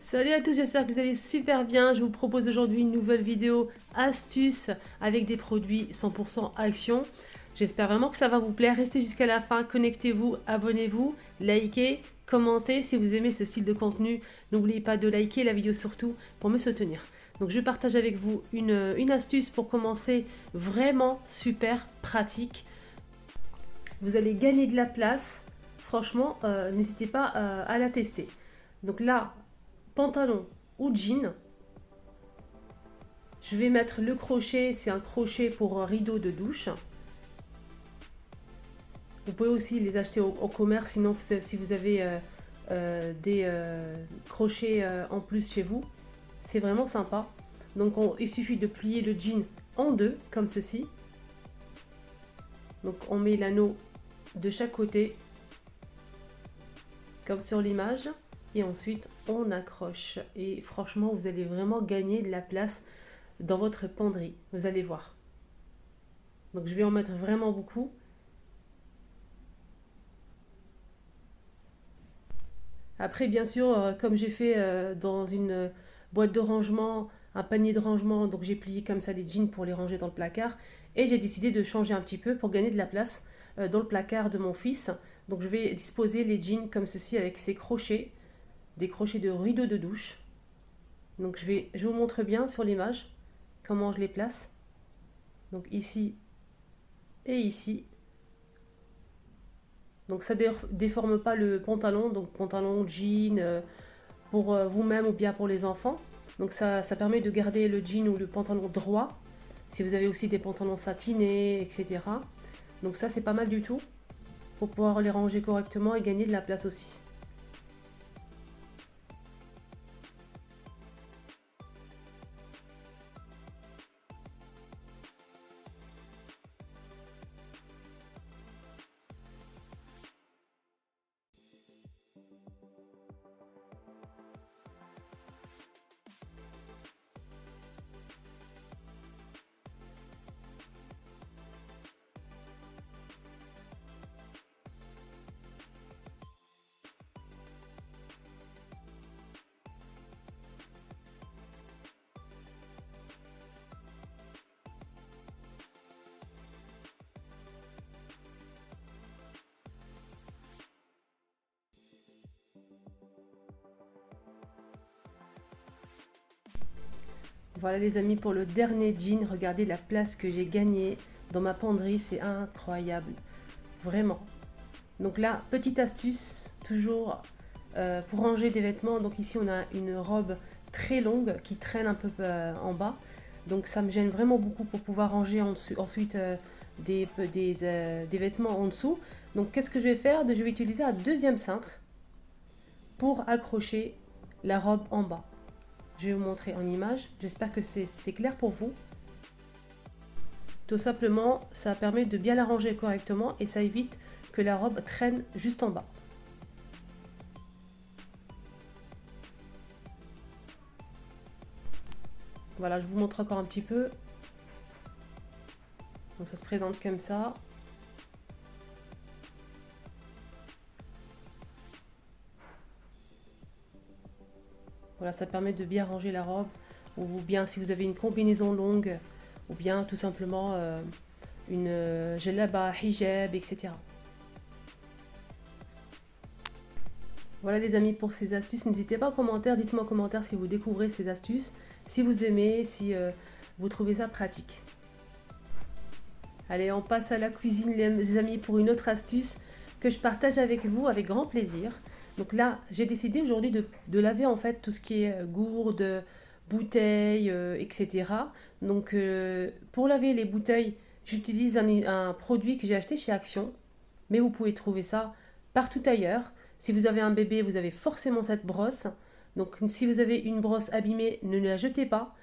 Salut à tous, j'espère que vous allez super bien. Je vous propose aujourd'hui une nouvelle vidéo astuce avec des produits 100% Action. J'espère vraiment que ça va vous plaire. Restez jusqu'à la fin, connectez-vous, abonnez-vous, likez, commentez si vous aimez ce style de contenu. N'oubliez pas de liker la vidéo surtout pour me soutenir. Donc je partage avec vous une astuce pour commencer vraiment super pratique. Vous allez gagner de la place. Franchement, n'hésitez pas à la tester. Donc là, pantalon ou jean. Je vais mettre le crochet, c'est un crochet pour un rideau de douche. Vous pouvez aussi les acheter au commerce, sinon si vous avez des crochets en plus chez vous, c'est vraiment sympa. Donc il suffit de plier le jean en deux, comme ceci. Donc on met l'anneau de chaque côté, comme sur l'image. Et ensuite on accroche. Et franchement, vous allez vraiment gagner de la place dans votre penderie, vous allez voir. Donc je vais en mettre vraiment beaucoup. Après, bien sûr, comme j'ai fait dans une boîte de rangement, un panier de rangement, donc j'ai plié comme ça les jeans pour les ranger dans le placard. Et j'ai décidé de changer un petit peu pour gagner de la place dans le placard de mon fils. Donc je vais disposer les jeans comme ceci avec ces crochets, des crochets de rideau de douche. Donc je vous montre bien sur l'image comment je les place. Donc ici et ici. Donc ça ne déforme pas le pantalon, donc pantalon, jean, pour vous-même ou bien pour les enfants. Donc ça permet de garder le jean ou le pantalon droit. Si vous avez aussi des pantalons satinés, etc. Donc ça c'est pas mal du tout pour pouvoir les ranger correctement et gagner de la place aussi. Voilà les amis pour le dernier jean, regardez la place que j'ai gagnée dans ma penderie, c'est incroyable, vraiment. Donc là, petite astuce, toujours pour ranger des vêtements. Donc ici on a une robe très longue qui traîne un peu en bas. Donc ça me gêne vraiment beaucoup pour pouvoir ranger ensuite des vêtements en dessous. Donc qu'est-ce que je vais faire? Je vais utiliser un deuxième cintre pour accrocher la robe en bas. Je vais vous montrer en image. J'espère que c'est clair pour vous. Tout simplement, ça permet de bien la ranger correctement et ça évite que la robe traîne juste en bas. Voilà, je vous montre encore un petit peu. Donc ça se présente comme ça. Voilà, ça permet de bien ranger la robe. Ou bien si vous avez une combinaison longue, ou bien tout simplement une djellaba, hijab, etc. Voilà les amis pour ces astuces. N'hésitez pas en commentaire, dites-moi en commentaire si vous découvrez ces astuces, si vous aimez, si vous trouvez ça pratique. Allez, on passe à la cuisine les amis pour une autre astuce que je partage avec vous avec grand plaisir. Donc là, j'ai décidé aujourd'hui de laver en fait tout ce qui est gourde, bouteilles, etc. Donc pour laver les bouteilles, j'utilise un produit que j'ai acheté chez Action, mais vous pouvez trouver ça partout ailleurs. Si vous avez un bébé, vous avez forcément cette brosse. Donc si vous avez une brosse abîmée, ne la jetez pas,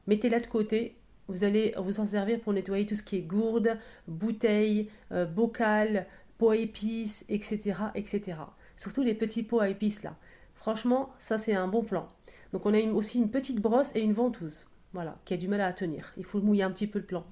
mettez-la de côté. Vous allez vous en servir pour nettoyer tout ce qui est gourde, bouteilles, bocal, pot à épices, etc., etc. Surtout les petits pots à épices là. Franchement, ça c'est un bon plan. Donc on a aussi une petite brosse et une ventouse, voilà, qui a du mal à tenir. Il faut mouiller un petit peu le plan.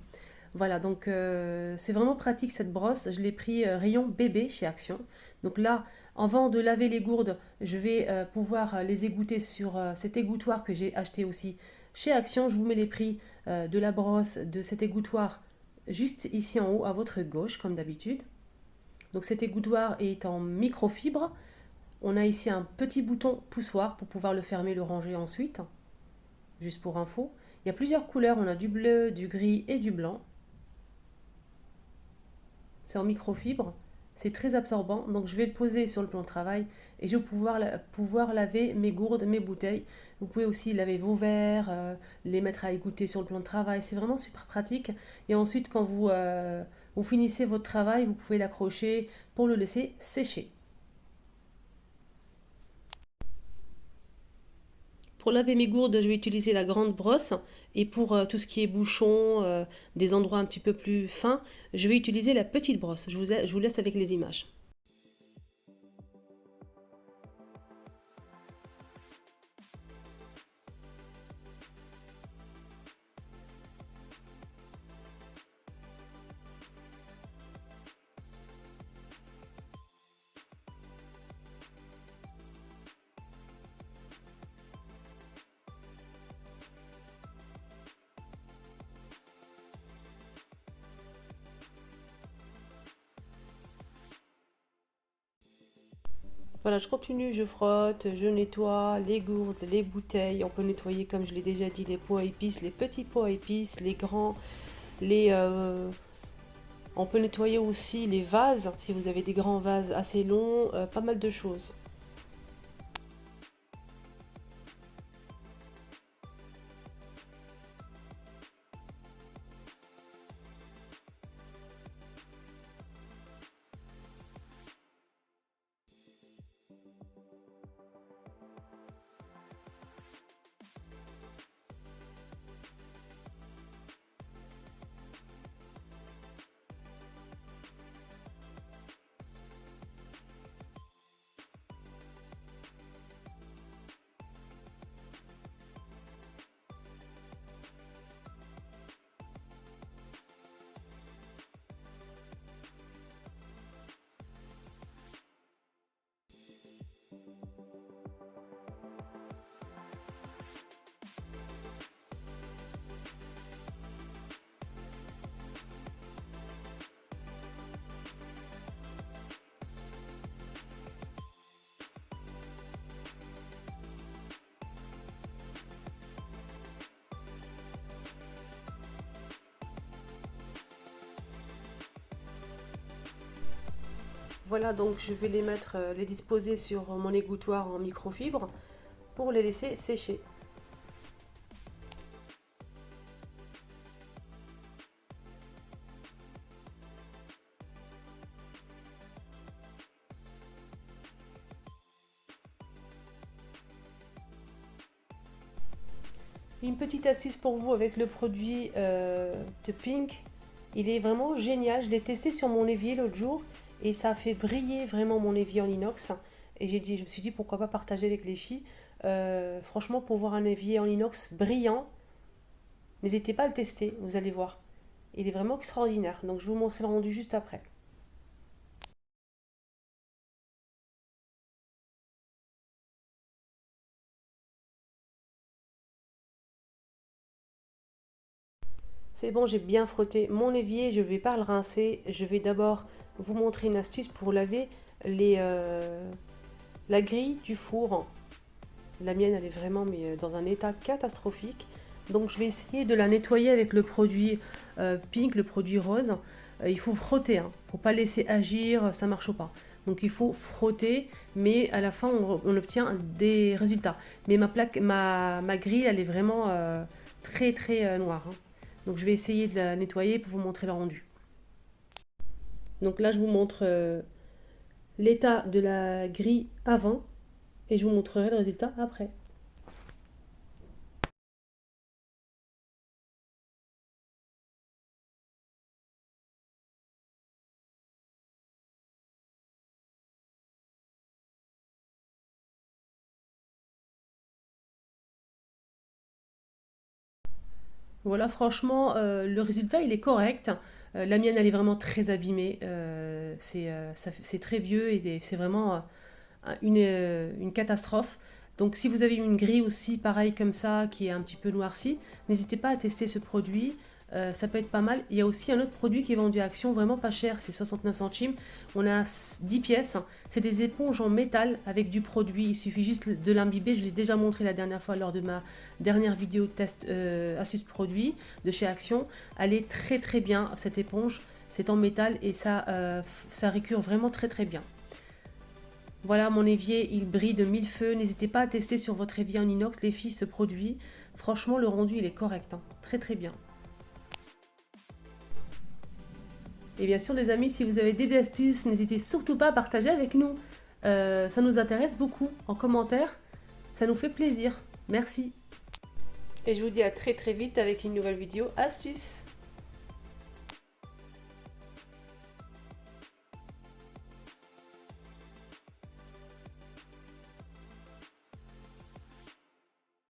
Voilà, donc c'est vraiment pratique cette brosse. Je l'ai pris rayon bébé chez Action. Donc là, Avant de laver les gourdes, je vais pouvoir les égoutter sur cet égouttoir que j'ai acheté aussi chez Action. Je vous mets les prix de la brosse de cet égouttoir juste ici en haut à votre gauche, comme d'habitude. Donc cet égouttoir est en microfibre. On a ici un petit bouton poussoir pour pouvoir le fermer, le ranger ensuite, juste pour info. Il y a plusieurs couleurs, on a du bleu, du gris et du blanc. C'est en microfibre, c'est très absorbant, donc je vais le poser sur le plan de travail et je vais pouvoir laver mes gourdes, mes bouteilles. Vous pouvez aussi laver vos verres, les mettre à égoutter sur le plan de travail, c'est vraiment super pratique. Et ensuite, quand vous finissez votre travail, vous pouvez l'accrocher pour le laisser sécher. Pour laver mes gourdes, je vais utiliser la grande brosse et pour tout ce qui est bouchon, des endroits un petit peu plus fins, je vais utiliser la petite brosse. Je vous laisse avec les images. Voilà, je continue, je frotte, je nettoie les gourdes, les bouteilles. On peut nettoyer, comme je l'ai déjà dit, les pots à épices, les petits pots à épices, les grands, les... on peut nettoyer aussi les vases, si vous avez des grands vases assez longs, pas mal de choses. Voilà, donc je vais les mettre, les disposer sur mon égouttoir en microfibre pour les laisser sécher. Une petite astuce pour vous avec le produit de Pink. Il est vraiment génial. Je l'ai testé sur mon évier l'autre jour et ça a fait briller vraiment mon évier en inox. Et je me suis dit pourquoi pas partager avec les filles. Franchement, pour voir un évier en inox brillant, n'hésitez pas à le tester, vous allez voir. Il est vraiment extraordinaire. Donc je vais vous montrer le rendu juste après. C'est bon, j'ai bien frotté mon évier, je ne vais pas le rincer. Je vais d'abord vous montrer une astuce pour laver la grille du four. La mienne, elle est vraiment dans un état catastrophique. Donc je vais essayer de la nettoyer avec le produit Pink, le produit rose. Il faut frotter, hein. Faut pas laisser agir, ça marche pas. Donc il faut frotter, mais à la fin on obtient des résultats. Mais ma grille, elle est vraiment très très noire, hein. Donc je vais essayer de la nettoyer pour vous montrer le rendu. Donc là je vous montre l'état de la grille avant et je vous montrerai le résultat après. Voilà, franchement, le résultat, il est correct. La mienne, elle est vraiment très abîmée. C'est très vieux et c'est vraiment une catastrophe. Donc si vous avez une grille aussi pareil comme ça qui est un petit peu noircie, n'hésitez pas à tester ce produit. Ça peut être pas mal. Il y a aussi un autre produit qui est vendu à Action, vraiment pas cher, c'est 69 centimes. On a 10 pièces. C'est des éponges en métal avec du produit. Il suffit juste de l'imbiber. Je l'ai déjà montré la dernière fois lors de ma dernière vidéo test astuce produit de chez Action. Elle est très très bien cette éponge. C'est en métal et ça récure vraiment très très bien. Voilà, mon évier, il brille de mille feux. N'hésitez pas à tester sur votre évier en inox, les filles, ce produit. Franchement, le rendu, il est correct, hein. Très très bien. Et bien sûr, les amis, si vous avez des astuces, n'hésitez surtout pas à partager avec nous. Ça nous intéresse beaucoup. En commentaire, ça nous fait plaisir. Merci. Et je vous dis à très très vite avec une nouvelle vidéo astuce.